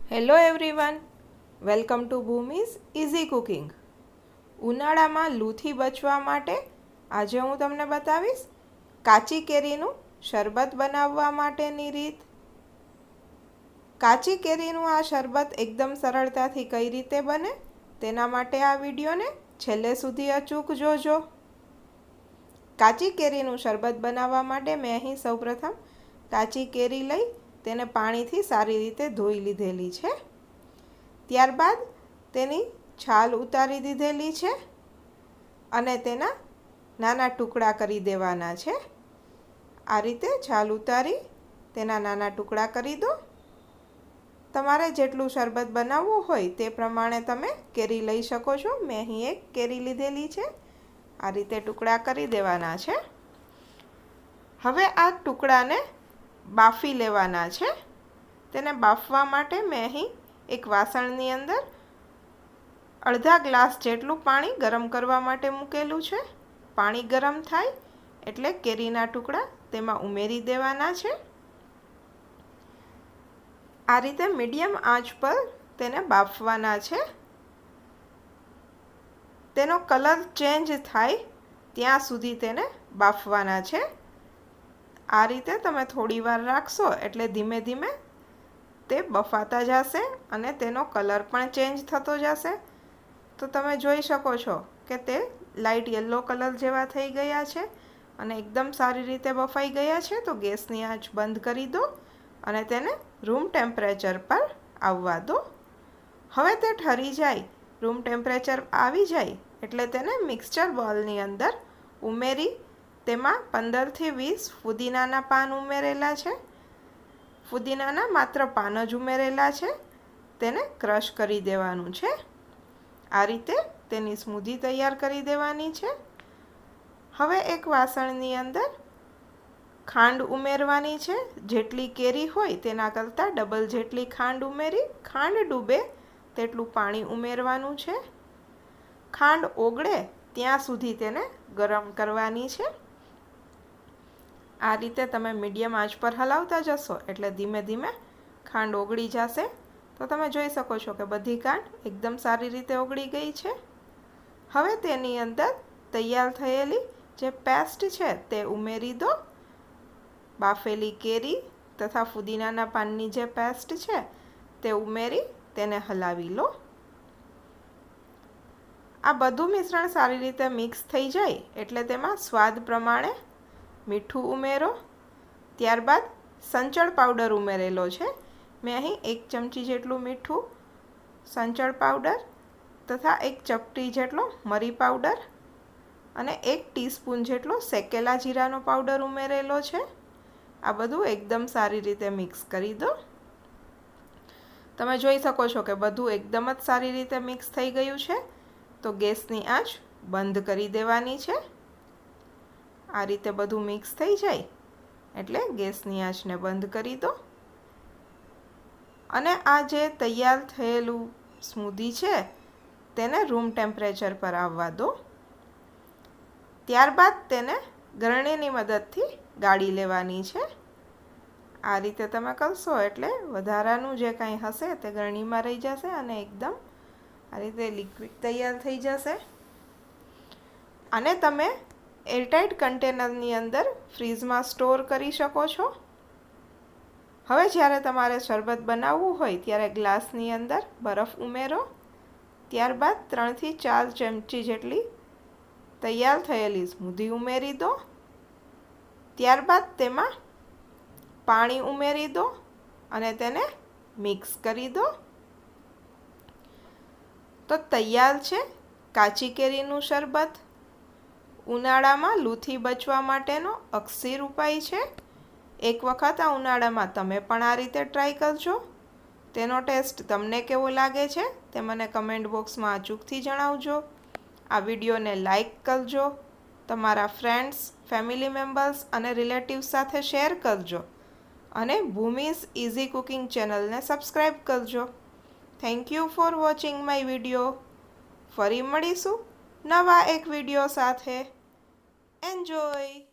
Hello everyone, welcome to Bhumi's easy cooking. ઉનાળામાં લૂથી બચવા માટે આજે હું તમને બતાવીશ કાચી કેરીનું શરબત બનાવવા માટેની રીત. કાચી કેરીનું આ શરબત એકદમ સરળતાથી કઈ રીતે બને તેના માટે આ વિડીયોને છેલ્લે સુધી અચૂક જોજો. કાચી કેરીનું શરબત બનાવવા માટે મેં અહીં સૌપ્રથમ કાચી કેરી લઈ તેને પાણીથી સારી રીતે ધોઈ લીધેલી છે. ત્યારબાદ તેની છાલ ઉતારી દીધેલી છે અને તેના નાના ટુકડા કરી દેવાના છે. આ રીતે છાલ ઉતારી તેના નાના ટુકડા કરી દો. તમારે જેટલું શરબત બનાવવું હોય તે પ્રમાણે તમે કેરી લઈ શકો છો. મેં અહીં એક કેરી લીધેલી છે. આ રીતે ટુકડા કરી દેવાના છે. હવે આ ટુકડાને બાફી લેવાના છે. તેને બાફવા માટે મેં અહીં એક વાસણની અંદર અડધા ગ્લાસ જેટલું પાણી ગરમ કરવા માટે મૂકેલું છે. પાણી ગરમ થાય એટલે કેરીના ટુકડા તેમાં ઉમેરી દેવાના છે. આ રીતે મીડિયમ આંચ પર તેને બાફવાના છે. તેનો કલર ચેન્જ થાય ત્યાં સુધી તેને બાફવાના છે. આ રીતે તમે થોડી વાર રાખશો એટલે ધીમે ધીમે તે બફાતા જશે અને તેનો કલર પણ ચેન્જ થતો જશે. તો તમે જોઈ શકો છો કે તે લાઇટ યલો કલર જેવા થઈ ગયા છે અને એકદમ સારી રીતે બફાઈ ગયા છે. તો ગેસની આંચ બંધ કરી દો અને તેને રૂમ ટેમ્પરેચર પર આવવા દો. હવે તે ઠરી જાય, રૂમ ટેમ્પરેચર આવી જાય એટલે તેને મિક્સચર બોલની અંદર ઉમેરી તેમાં 15થી 20 ફુદીનાના પાન ઉમેરેલા છે. ફુદીનાના માત્ર પાન જ ઉમેરેલા છે. તેને ક્રશ કરી દેવાનું છે. આ રીતે તેની સ્મૂધી તૈયાર કરી દેવાની છે. હવે એક વાસણની અંદર ખાંડ ઉમેરવાની છે. જેટલી કેરી હોય તેના કરતાં ડબલ જેટલી ખાંડ ઉમેરી ખાંડ ડૂબે તેટલું પાણી ઉમેરવાનું છે. ખાંડ ઓગળે ત્યાં સુધી તેને ગરમ કરવાની છે. આ રીતે તમે મીડિયમ આંચ પર હલાવતા જશો એટલે ધીમે ધીમે ખાંડ ઓગળી જશે. તો તમે જોઈ શકો છો કે બધી ખાંડ એકદમ સારી રીતે ઓગળી ગઈ છે. હવે તેની અંદર તૈયાર થયેલી જે પેસ્ટ છે તે ઉમેરી દો. બાફેલી કેરી તથા ફુદીનાના પાનની જે પેસ્ટ છે તે ઉમેરી તેને હલાવી લો. આ બધું મિશ્રણ સારી રીતે મિક્સ થઈ જાય એટલે તેમાં સ્વાદ પ્રમાણે મીઠું ઉમેરો. ત્યારબાદ સંચળ પાવડર ઉમેરેલો છે. મેં અહીં 1 ચમચી જેટલું મીઠું, સંચળ પાવડર તથા 1 ચપટી જેટલો મરી પાવડર અને 1 ટીસ્પૂન જેટલો શેકેલા જીરાનો પાવડર ઉમેરેલો છે. આ બધું એકદમ સારી રીતે મિક્સ કરી દો. તમે જોઈ શકો છો કે બધું એકદમ જ સારી રીતે મિક્સ થઈ ગયું છે. તો ગેસની આંચ બંધ કરી દેવાની છે. આ રીતે બધું મિક્સ થઈ જાય એટલે ગેસની આંચને બંધ કરી દો અને આ જે તૈયાર થયેલું સ્મૂધી છે તેને રૂમ ટેમ્પરેચર પર આવવા દો. ત્યારબાદ તેને ગળણીની મદદથી ગાળી લેવાની છે. આ રીતે તમે કરશો એટલે વધારાનું જે કાંઈ હશે તે ગળણીમાં રહી જશે અને એકદમ આ રીતે લિક્વિડ તૈયાર થઈ જશે. અને તમે એરટાઇટ કન્ટેનરની અંદર ફ્રીઝમાં સ્ટોર કરી શકો છો. હવે જ્યારે તમારે શરબત બનાવવું હોય ત્યારે ગ્લાસની અંદર બરફ ઉમેરો. ત્યારબાદ 3થી 4 ચમચી જેટલી તૈયાર થયેલી સ્મૂધી ઉમેરી દો. ત્યારબાદ તેમાં પાણી ઉમેરી દો અને તેને મિક્સ કરી દો. તો તૈયાર છે કાચી કેરીનું શરબત. ઉનાળામાં લૂથી બચવા માટેનો અક્ષીર ઉપાય છે. એક વખત આ ઉનાળામાં તમે પણ આ રીતે ટ્રાય કરજો. તેનો ટેસ્ટ તમને કેવો લાગે છે તે મને કમેન્ટ બોક્સમાં અચૂકથી જણાવજો. આ વિડીયોને લાઈક કરજો. તમારા ફ્રેન્ડ્સ, ફેમિલી મેમ્બર્સ અને રિલેટિવ્સ સાથે શેર કરજો અને ભૂમિઝ ઇઝી કુકિંગ ચેનલને સબસ્ક્રાઈબ કરજો. Thank you for watching my video. ફરી મળીશું નવા એક વિડીયો સાથે. એન્જોય.